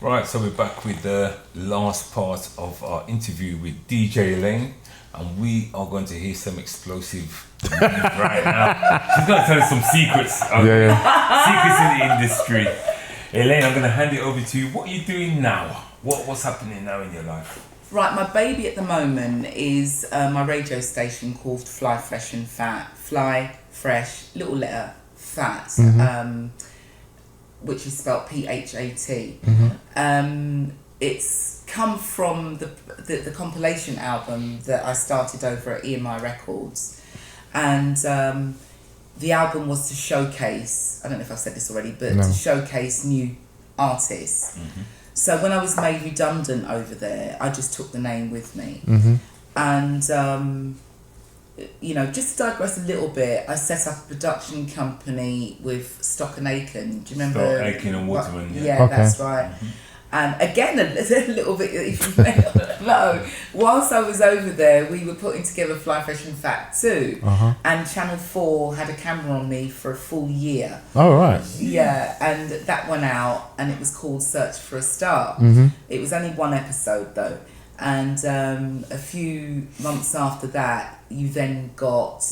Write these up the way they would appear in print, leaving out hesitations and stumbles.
Right, so we're back with the last part of our interview with DJ Elayne, and we are going to hear some explosive news right now. She's going to tell us some secrets. Secrets in the industry. Elayne, I'm going to hand it over to you. What are you doing now? What's happening now in your life? Right, my baby at the moment is my radio station called Fly Fresh and Fat. Fly Fresh, little letter, Fat, which is spelled P-H-A-T. It's come from the compilation album that I started over at EMI Records. And the album was to showcase, I don't know if I've said this already, but to showcase new artists. So when I was made redundant over there, I just took the name with me. And, you know, just to digress a little bit, I set up a production company with Stock and Aiken. Do you remember? Stock, Aiken and Waterman. Yeah, that's right. And again, a little bit, if you may not know, whilst I was over there, we were putting together Fly Fresh and Fat 2. And Channel 4 had a camera on me for a full year. Oh, right. Yeah, and that went out, and it was called Search for a Star. It was only one episode, though. And a few months after that, you then got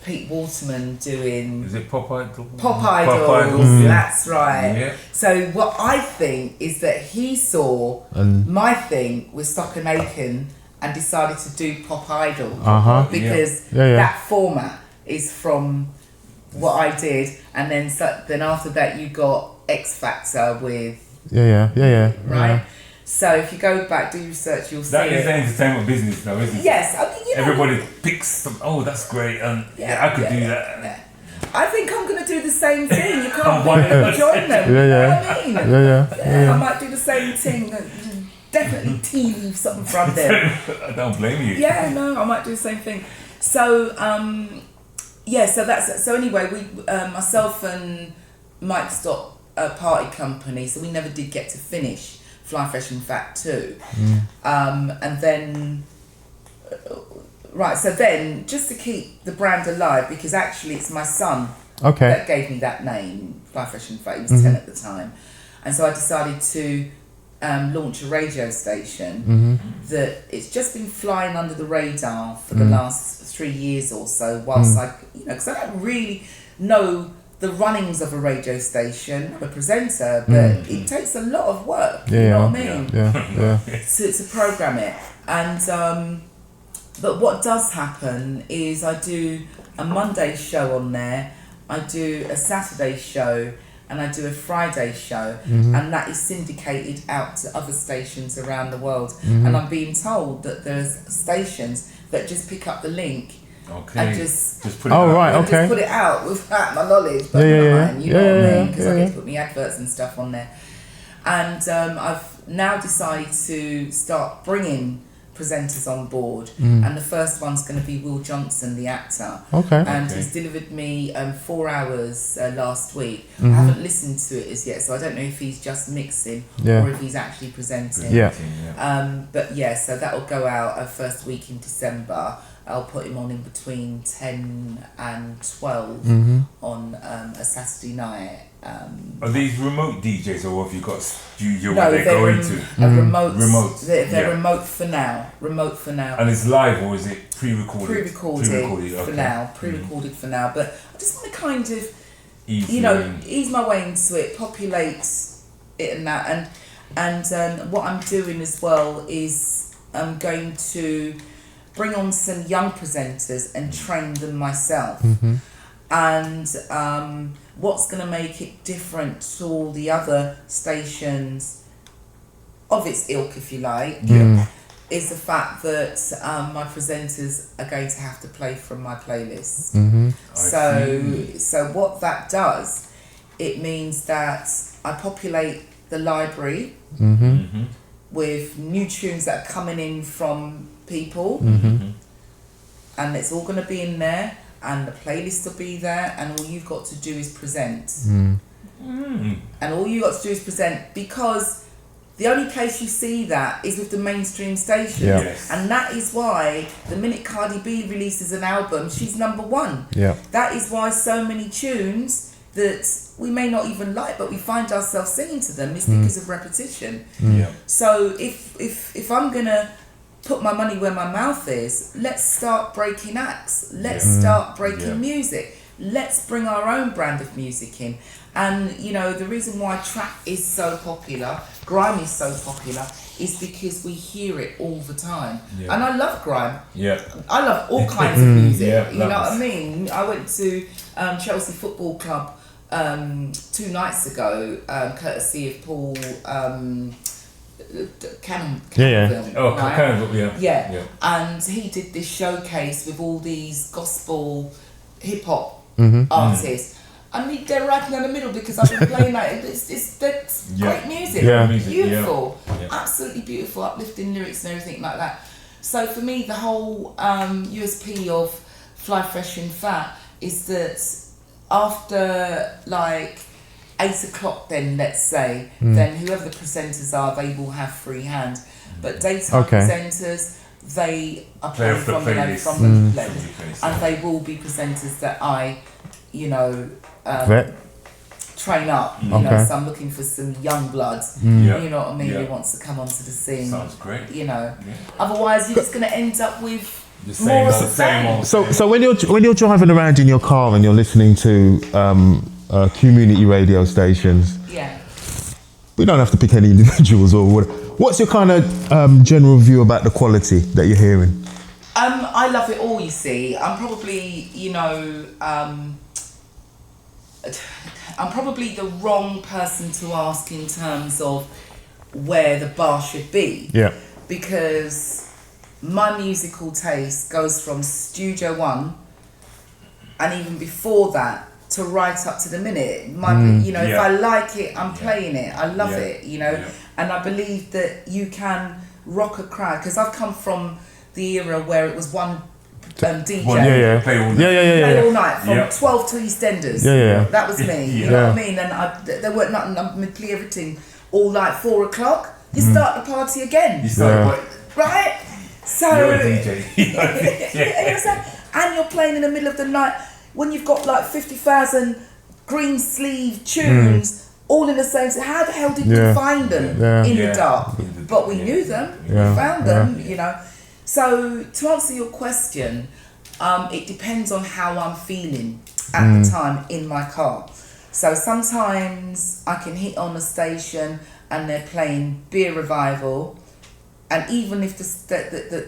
Pete Waterman doing... Is it Pop Idol? Pop Idol, that's right. Yeah. So what I think is that he saw my thing with Stock and Aiken and decided to do Pop Idol because that format is from what I did, and then after that you got X Factor with right. So if you go back, do research, you'll see that is the entertainment business now, isn't it? Yes, I mean, you know, everybody picks some. Oh, that's great, and I could do that. Yeah. I think I'm going to do the same thing. You can't join them. You know what I mean? I might do the same thing. Definitely TV something from them. I don't blame you. Yeah, no, I might do the same thing. So so anyway, we myself and Mike stopped a party company, so we never did get to finish Fly Fresh and Fat 2. And then so then just to keep the brand alive, because actually it's my son that gave me that name, Fly Fresh and Fat. He was 10 at the time, and so I decided to launch a radio station that it's just been flying under the radar for the last 3 years or so, whilst because I don't really know the runnings of a radio station. I'm a presenter, but it takes a lot of work, you know what I mean? To program it. And but what does happen is I do a Monday show on there, I do a Saturday show, and I do a Friday show, and that is syndicated out to other stations around the world. And I'm being told that there's stations that just pick up the link and just put it out. Just put it out without my knowledge, but you know what I mean? Because I get to put me adverts and stuff on there. And I've now decided to start bringing presenters on board, and the first one's going to be Will Johnson, the actor. And he's delivered me 4 hours last week. I haven't listened to it as yet, so I don't know if he's just mixing or if he's actually presenting. But so that'll go out first week in December. I'll put him on in between 10 and 12 on a Saturday night. Are these remote DJs, or have you got a studio where they go into? Remote. They're remote for now. And it's live, or is it pre-recorded? Pre-recorded for now. Pre-recorded for now. But I just want to kind of, ease my way into it, populate it and that. And what I'm doing as well is I'm going to bring on some young presenters and train them myself. And what's going to make it different to all the other stations of its ilk, if you like, is the fact that my presenters are going to have to play from my playlist. So what that does, it means that I populate the library with new tunes that are coming in from people, and it's all going to be in there, and the playlist will be there, and all you've got to do is present. And all you got to do is present, because the only place you see that is with the mainstream stations. And that is why the minute Cardi B releases an album, she's number one. That is why so many tunes that we may not even like, but we find ourselves singing to them, is because of repetition. Yeah. So if I'm gonna put my money where my mouth is, let's start breaking acts. Let's start breaking music. Let's bring our own brand of music in. And you know, the reason why trap is so popular, grime is so popular, is because we hear it all the time. Yeah. And I love grime. Yeah. I love all kinds of music. You know what I mean? I went to Chelsea Football Club 2 nights ago, courtesy of Paul Cannon film. Oh, right? Cannon, yeah. And he did this showcase with all these gospel hip hop artists. And they're right in the middle because I've been playing that. It's great music. Yeah. Beautiful. Yeah. Absolutely beautiful, uplifting lyrics and everything like that. So for me, the whole USP of Fly Fresh and Fat is that after like 8 o'clock, then let's say, then whoever the presenters are, they will have free hand. But daytime presenters, they are playing from the playlist. And they will be presenters that I, you know, train up, you know, so I'm looking for some young blood, you know what I mean, who wants to come onto the scene. Sounds great. You know, otherwise you're just going to end up with more of the same. So when you're driving around in your car and you're listening to community radio stations, we don't have to pick any individuals or whatever. What's your kind of general view about the quality that you're hearing? I love it all, you see. I'm probably, you know, I'm probably the wrong person to ask in terms of where the bar should be. Yeah. Because my musical taste goes from Studio One, and even before that, to right up to the minute. You know, if I like it, I'm playing it. I love it, you know. And I believe that you can rock a crowd, because I've come from the era where it was one DJ. Play all night from 12 to EastEnders. That was me. You know what I mean? And there weren't nothing. I'd play everything all night. 4 o'clock, you start the party again. You start right. So you're a DJ. And you're playing in the middle of the night when you've got like 50,000 green sleeve tunes all in the same. So how the hell did we find them in the dark? But we knew them. We found them. You know. So to answer your question, it depends on how I'm feeling at the time in my car. So sometimes I can hit on a station and they're playing Beer Revival, and even if the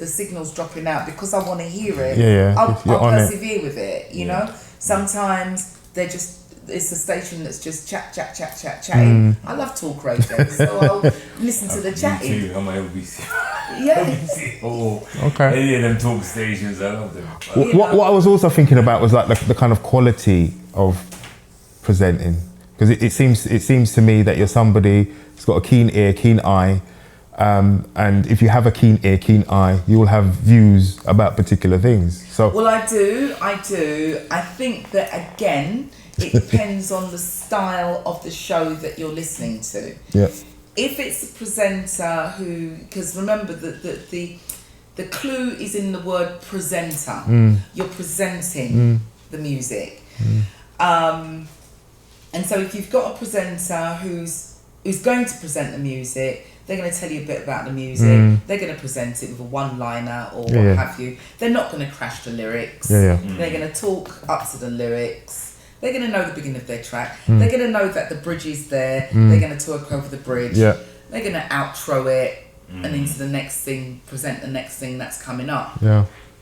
signal's dropping out, because I want to hear it, I'll persevere with it, you know. Sometimes it's a station that's just chatting. I love talk radio, so I'll listen to the chatting. Me too, on my LBC. Yeah. Any of them talk stations, I love them. What I was also thinking about was like the kind of quality of presenting, because it seems to me that you're somebody who's got a keen ear, keen eye, and if you have a keen ear, keen eye, you will have views about particular things. So well, I do. I think that again, it depends on the style of the show that you're listening to. Yeah. If it's a presenter who, because remember that the clue is in the word presenter. You're presenting the music. And so if you've got a presenter who's going to present the music, they're going to tell you a bit about the music. They're going to present it with a one-liner or what have you. They're not going to crash the lyrics. They're going to talk up to the lyrics. They're going to know the beginning of their track. They're going to know that the bridge is there. They're going to talk over the bridge. They're going to outro it and into the next thing, present the next thing that's coming up.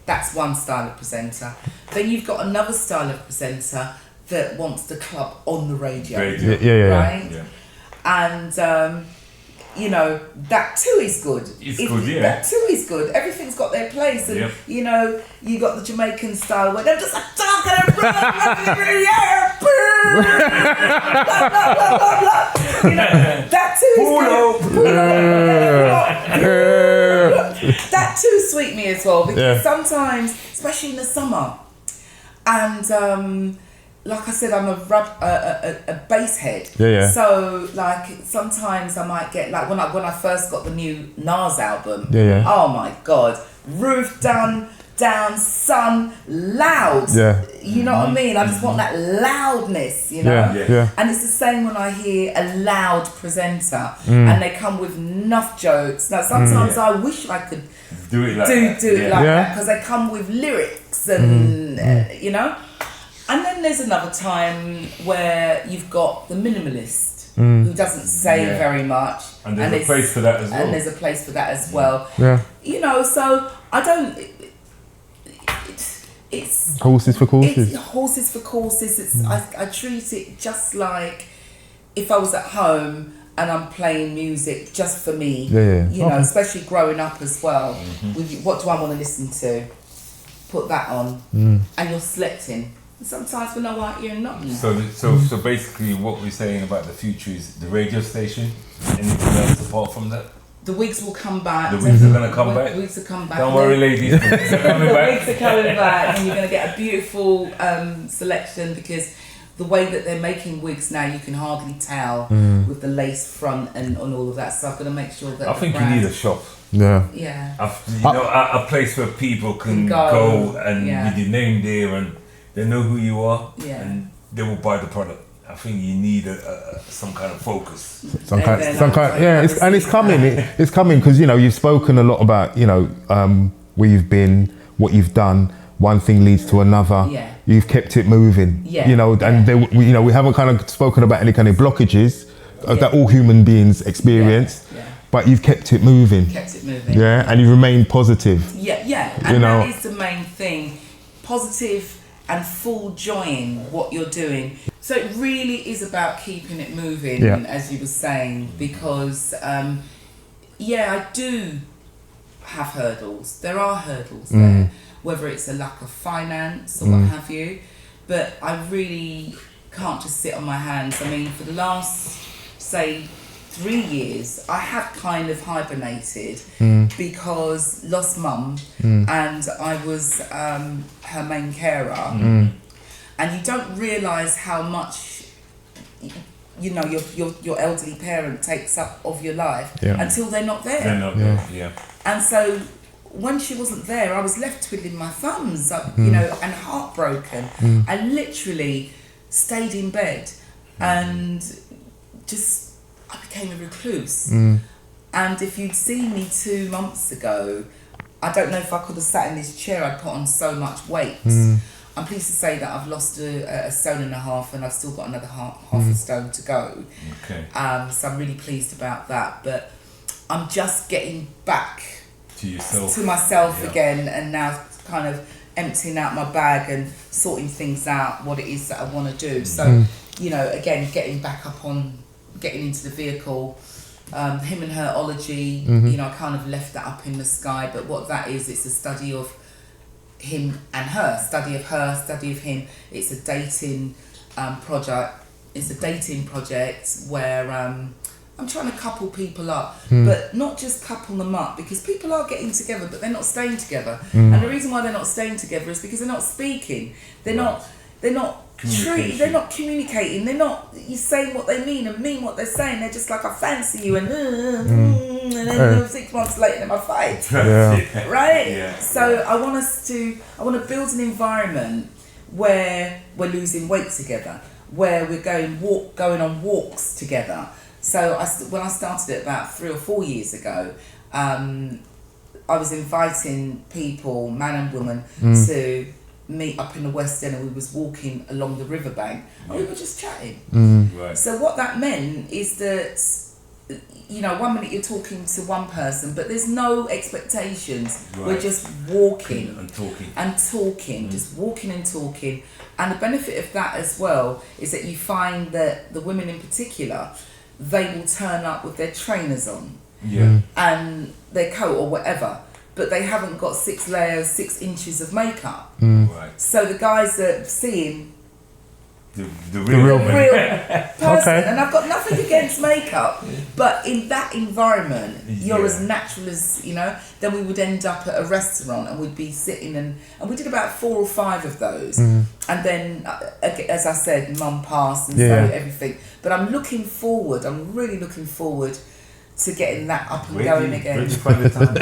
That's one style of presenter. Then you've got another style of presenter that wants the club on the radio. Right? And you know, that too is good. That too is good. Everything's got their place, and you know, you got the Jamaican style where they're just like talking and you know, that too is good. That too sweet me as well, because sometimes, especially in the summer, and like I said, I'm a bass head. So like sometimes I might get like when I first got the new Nas album. Oh my God, Roof done, down, sun, loud. Yeah. You know what I mean? I just want that loudness, you know? Yeah. And it's the same when I hear a loud presenter and they come with enough jokes. Now, sometimes I wish I could do it like that because they come with lyrics and, you know? And then there's another time where you've got the minimalist who doesn't say very much. And there's a place for that as well. And there's a place for that as well. Yeah. You know, so I don't... It's horses for courses. It's horses for courses. It's I treat it just like if I was at home and I'm playing music just for me. You know, especially growing up as well. What do I want to listen to? Put that on, and you're selecting. Sometimes we're not right here, not. So basically, what we're saying about the future is the radio station. Anything else apart from that? The wigs will come back. The wigs are going to come back? The wigs will come back. Don't worry, ladies. The wigs are coming back. The wigs are coming back, and you're going to get a beautiful selection because the way that they're making wigs now, you can hardly tell with the lace front and all of that. So I've got to make sure that I think you need a shop. Yeah. A place where people can go and with your name there and they know who you are and they will buy the product. I think you need some kind of focus. Some kind, it's coming. It's coming because you've spoken a lot about where you've been, what you've done. One thing leads to another. Yeah. You've kept it moving. And we haven't kind of spoken about any kind of blockages that all human beings experience. But you've kept it moving. Yeah, and you remain positive. And that is the main thing. Positive and full joy in what you're doing. So it really is about keeping it moving, as you were saying, because I do have hurdles. There are hurdles there, whether it's a lack of finance or what have you, but I really can't just sit on my hands. I mean, for the last, say, 3 years, I have kind of hibernated because lost mum and I was her main carer. And you don't realise how much your elderly parent takes up of your life until they're not there. And so when she wasn't there, I was left twiddling my thumbs, and heartbroken. I literally stayed in bed and I became a recluse. And if you'd seen me 2 months ago, I don't know if I could have sat in this chair. I'd put on so much weight. I'm pleased to say that I've lost a stone and a half, and I've still got another half a stone to go. So I'm really pleased about that. But I'm just getting back to myself again, and now kind of emptying out my bag and sorting things out, what it is that I want to do. So, again, getting back up on, getting into the vehicle, him and her-ology, I kind of left that up in the sky, but what that is, it's a study of him and her, study of her, study of him. It's a dating project. It's a dating project where I'm trying to couple people up, but not just couple them up, because people are getting together, but they're not staying together. And the reason why they're not staying together is because they're not speaking. They're not they're not communicating. They're not saying what they mean and mean what they're saying. They're just like, I fancy you, and then 6 months later they're my fight. Right? So I want to build an environment where we're losing weight together, where we're going on walks together. So when I started it about 3 or 4 years ago, I was inviting people, man and woman, to meet up in the West End, and we was walking along the riverbank, and we were just chatting. So what that meant is that, 1 minute you're talking to one person, but there's no expectations. We're just walking and talking, just walking and talking. And the benefit of that as well is that you find that the women in particular, they will turn up with their trainers on and their coat or whatever, but they haven't got 6 layers, 6 inches of makeup. So the guys are seeing the real person. And I've got nothing against makeup, but in that environment, you're as natural as, then we would end up at a restaurant and we'd be sitting and we did about 4 or 5 of those. And then, as I said, mum passed and so everything. But I'm really looking forward to getting that up and going again. Where'd you find the time?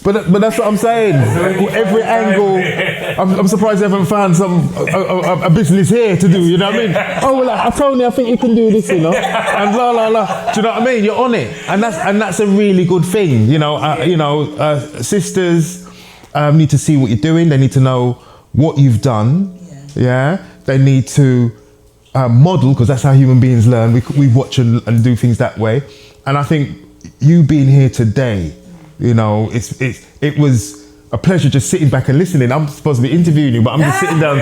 But that's what I'm saying. Every angle, I'm surprised they haven't found a business here to do. You know what I mean? Oh well, Tony, I think you can do this, you know, and la la la. Do you know what I mean? You're on it, and that's a really good thing. You know, sisters need to see what you're doing. They need to know what you've done. Yeah. They need to model, because that's how human beings learn. We watch and do things that way. And I think you being here today, you know, it was a pleasure just sitting back and listening. I'm supposed to be interviewing you, but I'm just sitting down,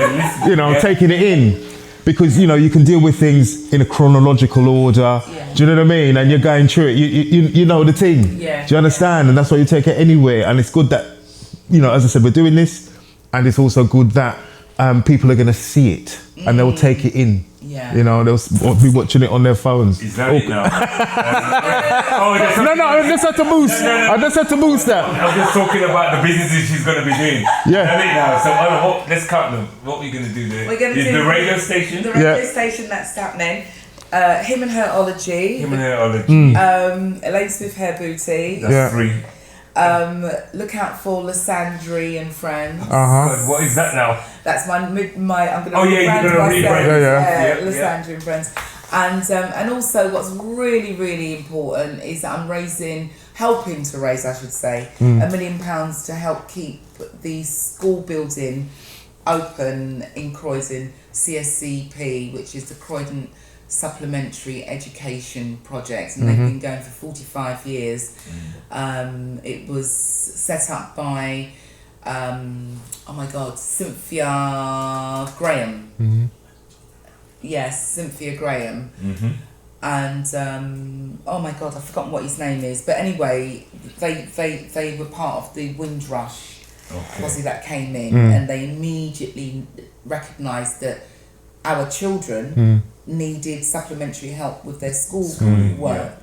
you know, taking it in, because you know you can deal with things in a chronological order. Do you know what I mean? And you're going through it. You know the thing. Do you understand? And that's why you take it anywhere. And it's good that, you know, as I said, we're doing this, and it's also good that people are going to see it and they'll take it in. You know, they'll be watching it on their phones. Is that it now? No, I just had to boost. I just had to boost that. I'm just talking about the businesses she's going to be doing. Is that it now? So let's count them. What are we going to do there? We're going to do the radio station. The radio station that's happening. Him and Herology. Elayne Smith Hair Boutique. That's 3. Look out for Lysandre and Friends. What is that now? That's my I'm going to rebrand. Lysandre and Friends. And also what's really, really important is that I'm helping to raise, I should say, £1 million to help keep the school building open in Croydon, CSCP, which is the Croydon Supplementary Education Project, and they've been going for 45 years. It was set up by Cynthia Graham. Yes, Cynthia Graham. And oh my God, I've forgotten what his name is. But anyway, they were part of the Windrush posse that came in, and they immediately recognised that our children needed supplementary help with their school work.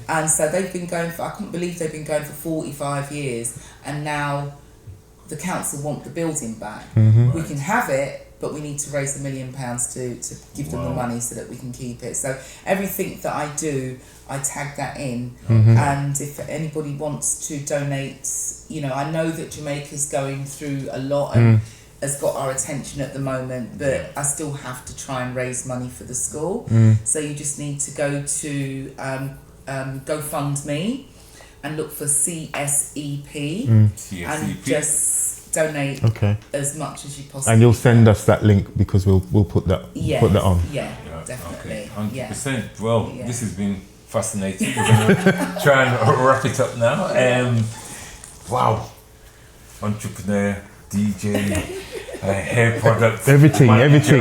And so they've been going I couldn't believe they've been going for 45 years, and now the council want the building back. We can have it, but we need to raise £1 million to give them the money so that we can keep it. So everything that I do, I tag that in. And if anybody wants to donate, you know, I know that Jamaica's going through a lot and has got our attention at the moment, but I still have to try and raise money for the school. So you just need to go to GoFundMe and look for CSEP and just donate as much as you possibly And you'll send us that link, because we'll put that put that on. Definitely. 100%. Well, this has been fascinating. We're going to try and wrap it up now. Wow. Entrepreneur, DJ, hair products, everything. Record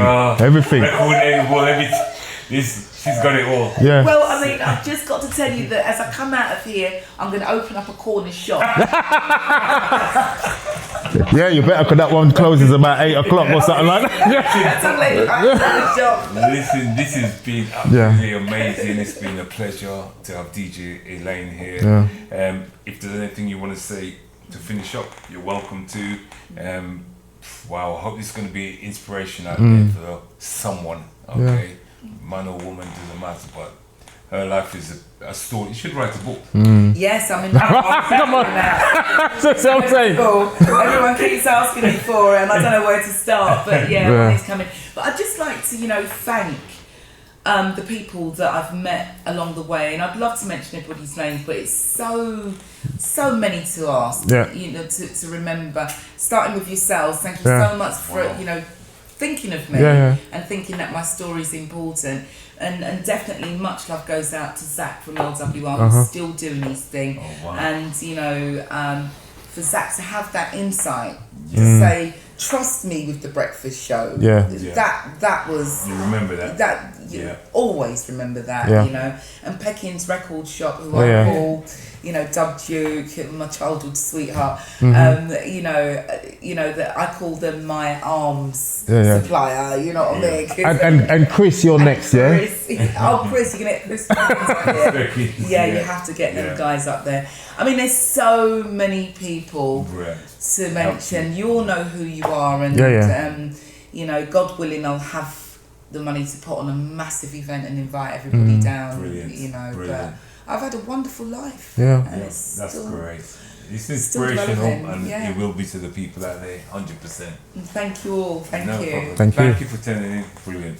label, everything. She's got it all. Yeah. Well, I mean, I've just got to tell you that as I come out of here, I'm going to open up a corner shop. Yeah, you better, because that one closes about 8 o'clock or something like that. Listen, this has been absolutely amazing. It's been a pleasure to have DJ Elayne here. If there's anything you want to say to finish up, you're welcome to. Wow, I hope this is going to be inspiration out there for someone. Man or woman, doesn't matter, but her life is a story. You should write a book. Yes, I'm in come on now. That's what I'm saying. Everyone keeps asking me for it, and I don't know where to start, but money's coming. But I'd just like to, thank the people that I've met along the way, and I'd love to mention everybody's names, but it's so many to ask, to remember. Starting with yourselves, thank you so much for thinking of me and thinking that my story is important, and definitely much love goes out to Zach from LWR who's still doing his thing. And for Zach to have that insight to say, trust me with the breakfast show. That was, you remember that always remember that. And Peckin's Record Shop, who I call Dub Duke, my childhood sweetheart. That I call them my arms supplier. You know what I mean? And Chris, you're next, Chris, you're gonna get Chris. You have to get them guys up there. I mean, there's so many people to mention. You all know who you are, and God willing, I'll have the money to put on a massive event and invite everybody down. Brilliant. But I've had a wonderful life. Yeah. And Yes, that's still, great. It's still inspirational, relevant, and it will be to the people out there, 100%. Thank you all. Thank No you. problem. Thank you. Thank you for turning in. Brilliant.